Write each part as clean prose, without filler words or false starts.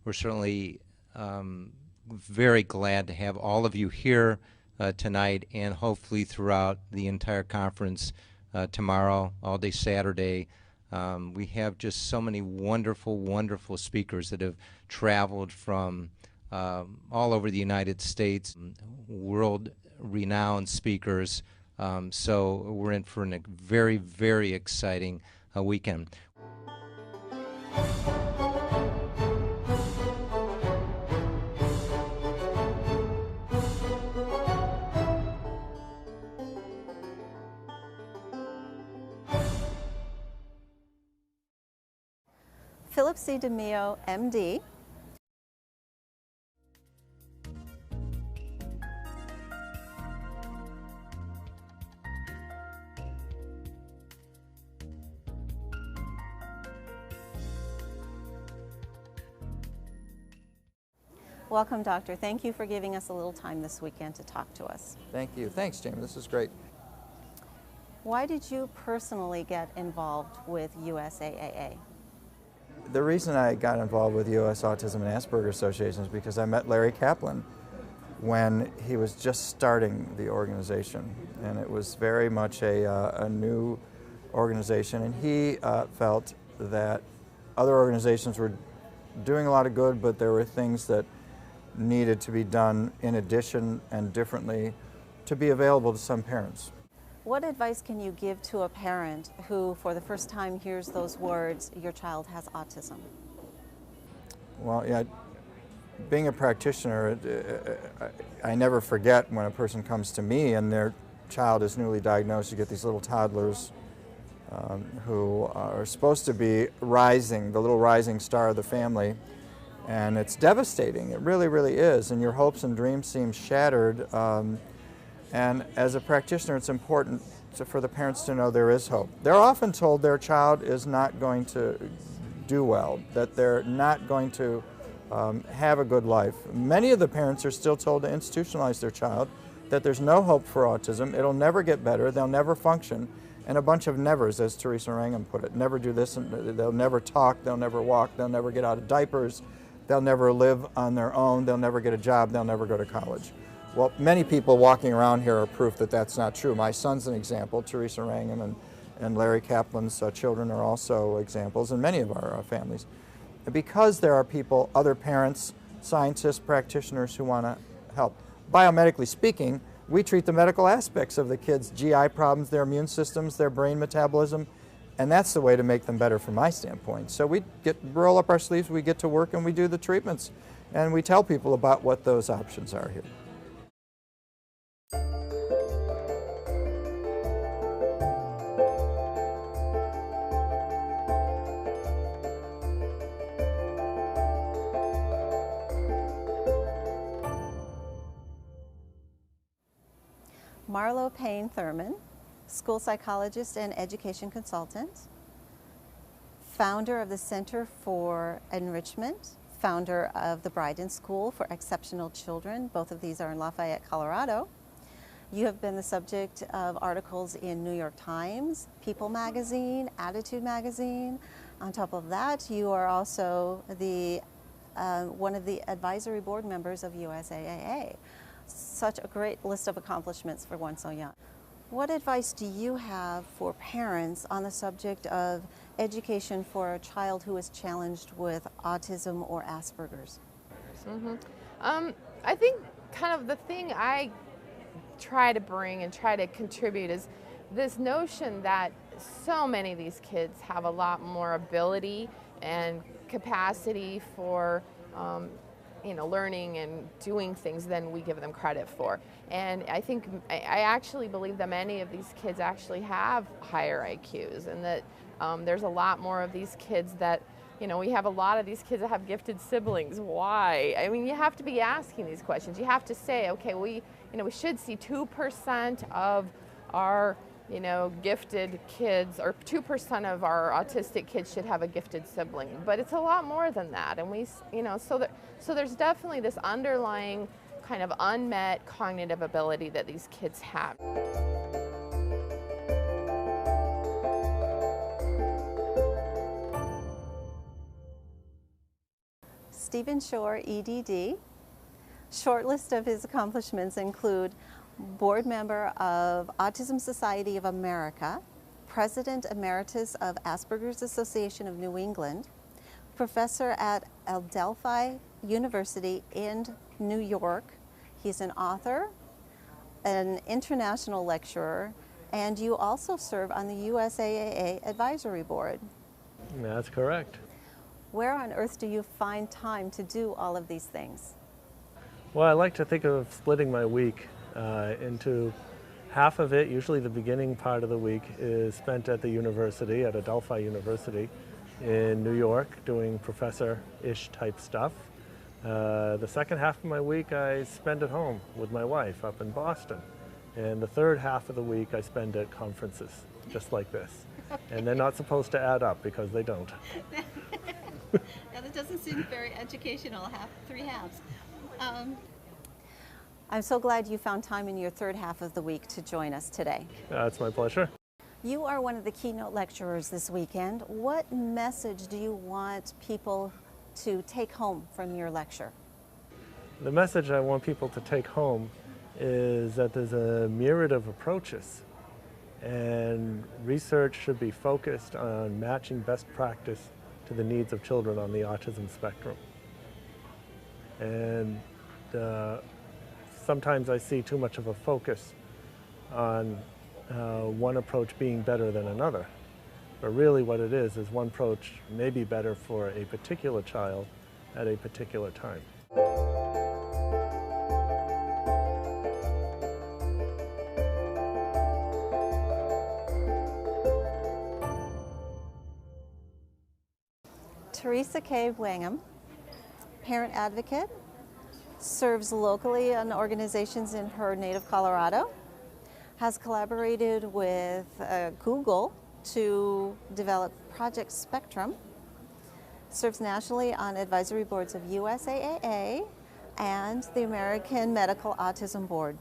we're certainly very glad to have all of you here tonight, and hopefully throughout the entire conference tomorrow, all day Saturday. We have just so many wonderful, wonderful speakers that have traveled from all over the United States, world-renowned speakers. So we're in for a very, very exciting weekend. Philip C. DeMio, MD. Welcome, Doctor. Thank you for giving us a little time this weekend to talk to us. Thank you. Thanks, Jamie. This is great. Why did you personally get involved with USAAA? The reason I got involved with US Autism and Asperger Association is because I met Larry Kaplan when he was just starting the organization, and it was very much a new organization, and he felt that other organizations were doing a lot of good, but there were things that needed to be done in addition and differently to be available to some parents. What advice can you give to a parent who, for the first time, hears those words, your child has autism? Well, yeah, being a practitioner, I never forget when a person comes to me and their child is newly diagnosed. You get these little toddlers who are supposed to be rising, the little rising star of the family, and it's devastating. It really, really is, and your hopes and dreams seem shattered. And as a practitioner, it's important for the parents to know there is hope. They're often told their child is not going to do well, that they're not going to have a good life. Many of the parents are still told to institutionalize their child, that there's no hope for autism, it'll never get better, they'll never function, and a bunch of nevers, as Teresa Wang put it. Never do this, and they'll never talk, they'll never walk, they'll never get out of diapers, they'll never live on their own, they'll never get a job, they'll never go to college. Well, many people walking around here are proof that that's not true. My son's an example. Teresa Wang and Larry Kaplan's children are also examples, and many of our families. And because there are people, other parents, scientists, practitioners who want to help. Biomedically speaking, we treat the medical aspects of the kids' GI problems, their immune systems, their brain metabolism, and that's the way to make them better from my standpoint. So we roll up our sleeves, we get to work, and we do the treatments, and we tell people about what those options are here. Marlo Payne Thurman, school psychologist and education consultant, founder of the Center for Enrichment, founder of the Bryden School for Exceptional Children. Both of these are in Lafayette, Colorado. You have been the subject of articles in New York Times, People magazine, Attitude magazine. On top of that, you are also one of the advisory board members of USAAA. Such a great list of accomplishments for one so young. What advice do you have for parents on the subject of education for a child who is challenged with autism or Asperger's? I think kind of the thing I try to bring and try to contribute is this notion that so many of these kids have a lot more ability and capacity for learning and doing things than we give them credit for. And I think, I actually believe that many of these kids actually have higher IQs, and that there's a lot more of these kids that, we have a lot of these kids that have gifted siblings. Why? I mean, you have to be asking these questions. You have to say, okay, we should see 2% of our gifted kids, or 2% of our autistic kids should have a gifted sibling, but it's a lot more than that. And so there's definitely this underlying kind of unmet cognitive ability that these kids have. Stephen Shore, EDD. Short list of his accomplishments include board member of Autism Society of America, President Emeritus of Asperger's Association of New England, professor at Adelphi University in New York. He's an author, an international lecturer, and you also serve on the USAAA advisory board. That's correct. Where on earth do you find time to do all of these things? Well, I like to think of splitting my week into half of it, usually the beginning part of the week, is spent at the university, at Adelphi University in New York, doing professor-ish type stuff. The second half of my week I spend at home with my wife up in Boston. And the third half of the week I spend at conferences, just like this. Okay. And they're not supposed to add up because they don't. Now, that doesn't seem very educational, three halves. I'm so glad you found time in your third half of the week to join us today. It's my pleasure. You are one of the keynote lecturers this weekend. What message do you want people to take home from your lecture? The message I want people to take home is that there's a myriad of approaches, and research should be focused on matching best practice to the needs of children on the autism spectrum. And sometimes I see too much of a focus on one approach being better than another. But really what it is one approach may be better for a particular child at a particular time. Teresa K. Wang, parent advocate, serves locally in organizations in her native Colorado, has collaborated with Google to develop Project Spectrum, serves nationally on advisory boards of USAAA and the American Medical Autism Board.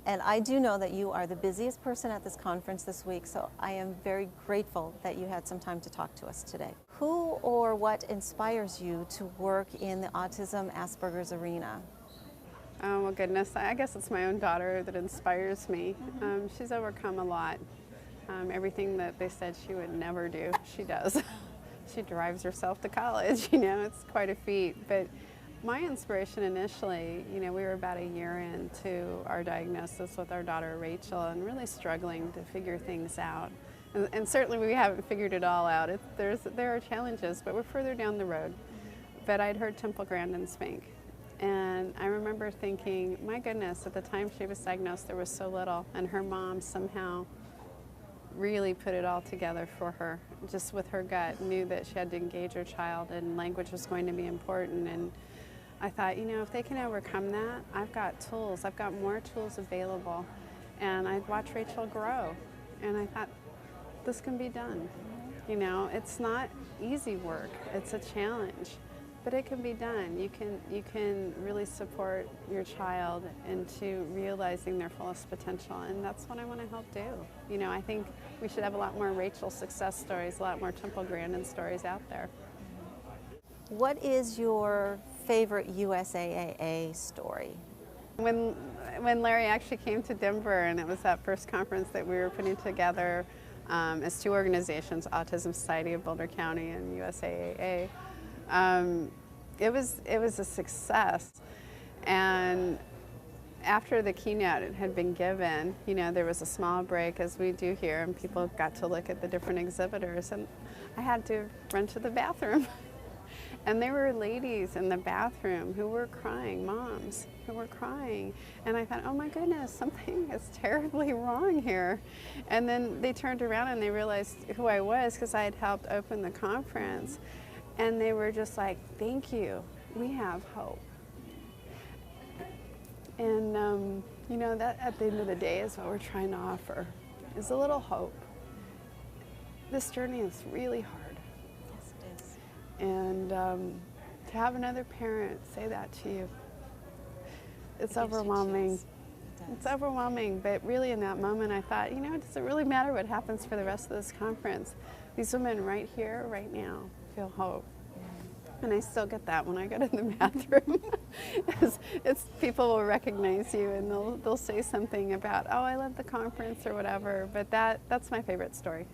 And I do know that you are the busiest person at this conference this week, so I am very grateful that you had some time to talk to us today. Who or what inspires you to work in the Autism Asperger's arena? Oh, well, goodness, I guess it's my own daughter that inspires me. She's overcome a lot. Everything that they said she would never do, she does. She drives herself to college, you know, it's quite a feat. But my inspiration initially, you know, we were about a year into our diagnosis with our daughter Rachel and really struggling to figure things out. And certainly we haven't figured it all out. There are challenges, but we're further down the road. But I'd heard Temple Grandin Spank. And I remember thinking, my goodness, at the time she was diagnosed, there was so little. And her mom somehow really put it all together for her, just with her gut, knew that she had to engage her child and language was going to be important. And I thought, you know, if they can overcome that, I've got tools. I've got more tools available. And I'd watch Rachel grow. And I thought, this can be done. You know, it's not easy work. It's a challenge. But it can be done. You can really support your child into realizing their fullest potential, and that's what I want to help do. You know, I think we should have a lot more Rachel success stories, a lot more Temple Grandin stories out there. What is your favorite USAAA story? When Larry actually came to Denver, and it was that first conference that we were putting together as two organizations, Autism Society of Boulder County and USAAA. It was a success, and after the keynote had been given, you know, there was a small break as we do here, and people got to look at the different exhibitors, and I had to run to the bathroom. And there were ladies in the bathroom who were crying, moms who were crying. And I thought, oh my goodness, something is terribly wrong here. And then they turned around and they realized who I was because I had helped open the conference. And they were just like, thank you, we have hope. And you know, that at the end of the day is what we're trying to offer, is a little hope. This journey is really hard. Yes, it is. And to have another parent say that to you, it's overwhelming. It's overwhelming, but really in that moment I thought, you know, does it really matter what happens for the rest of this conference? These women right here, right now, feel hope. And I still get that when I go to the bathroom. it's people will recognize you and they'll say something about, oh, I love the conference or whatever. But that's my favorite story.